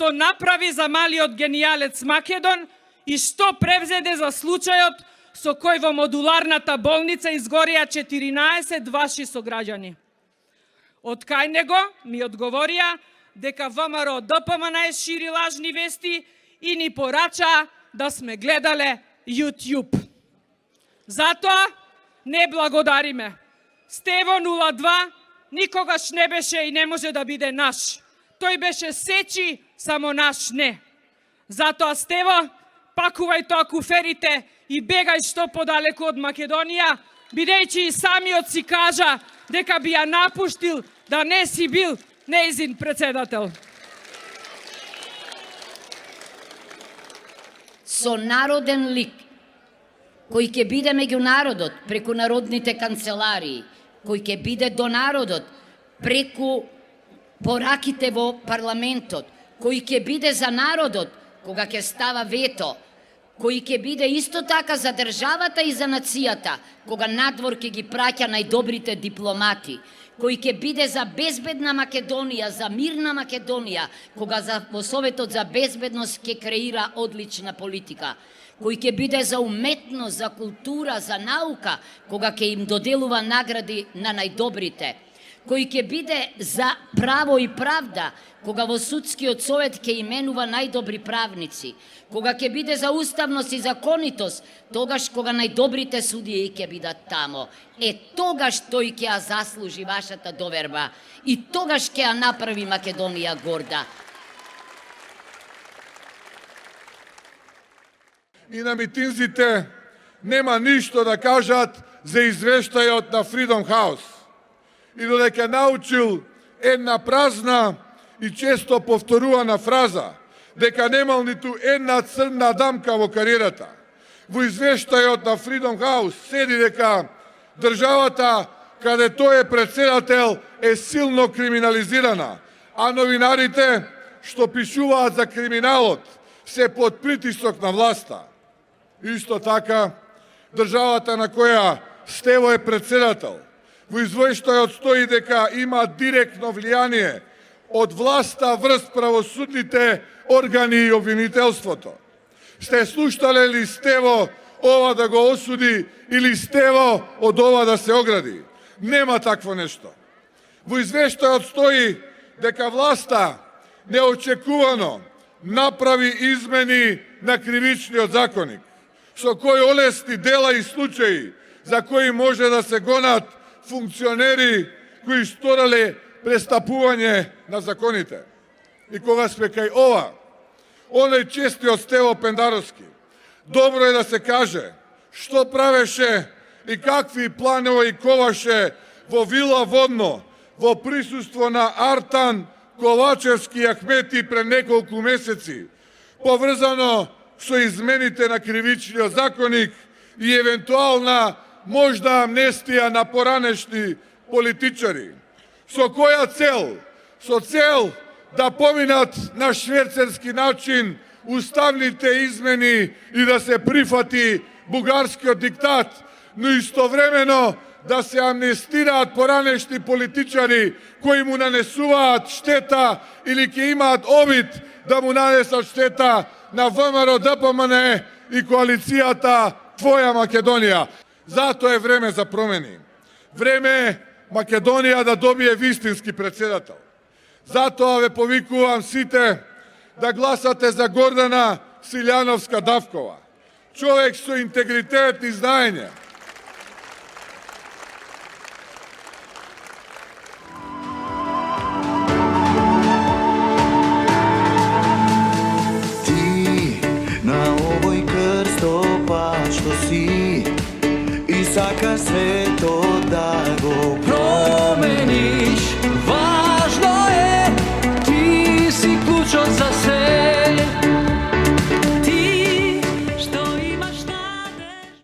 што направи за малиот генијалец Македон и што превзеде за случајот со кој во модуларната болница изгорија 14 ваши сограѓани. Од кај него ми одговорија дека ВМРО ДПМН шири лажни вести и ни порача да сме гледале YouTube. Затоа не благодариме. Стево 02 никогаш не беше и не може да биде наш. Тој беше сечи, само наш не. Затоа Стево, пакувај тоа куферите и бегај што подалеку од Македонија, бидејќи и самиот си кажа дека би ја напуштил да не си бил нејзин председател. Со народен лик, кој ќе биде меѓу народот преку народните канцеларии, кој ќе биде до народот преку пораките во парламентот, кој ќе биде за народот кога ќе става вето, кој ќе биде исто така за државата и за нацијата, кога надвор ќе ги праќа најдобрите дипломати, кој ќе биде за безбедна Македонија, за мирна Македонија, кога во Советот за безбедност ќе креира одлична политика, кој ќе биде за уметност, за култура, за наука, кога ќе им доделува награди на најдобрите, кој ќе биде за право и правда, кога во судскиот совет ќе именува најдобри правници, кога ќе биде за уставност и законитост, тогаш кога најдобрите судии ќе бидат тамо. Тогаш тој ќе ја заслужи вашата доверба и тогаш ќе ја направи Македонија горда. И на митинзите нема ништо да кажат за извештајот на Freedom House. И додека научил една празна и често повторувана фраза, дека немал ниту една црна дамка во кариерата. Во извештајот на Freedom House седи дека државата каде тој е председател е силно криминализирана, а новинарите што пишуваат за криминалот се под притисок на власта. Исто така, државата на која Стево е председател, во извештајот стои дека има директно влијание од власта врз правосудните органи и обвинителството. Сте слуштале ли Стево ова да го осуди или Стево од ова да се огради? Нема такво нешто. Во извештајот стои дека власта неочекувано направи измени на кривичниот законник, со кој олесни дела и случаи за кои може да се гонат функционери кои сторале престапување на законите. И кога сме кај ова, оној честиот Стево Пендаровски, добро е да се каже што правеше и какви планови коваше во Вила Водно, во присуство на Артан Ковачевски и Ахмети пред неколку месеци, поврзано со измените на кривичниот законник и евентуална можда амнестија на поранешни политичари. Со која цел? Со цел да поминат на швейцарски начин уставните измени и да се прифати бугарскиот диктат, но истовремено да се амнестираат поранешни политичари кои му нанесуваат штета или ќе имаат обид да му нанесат штета на ВМРО ДПМН и коалицијата Твоја Македонија. Затоа е време за промени. Време е Македонија да добие вистински председател. Затоа ве повикувам сите да гласате за Гордана Силјановска-Давкова, човек со интегритет и знаење. Ти на овој крстопат што си и сака се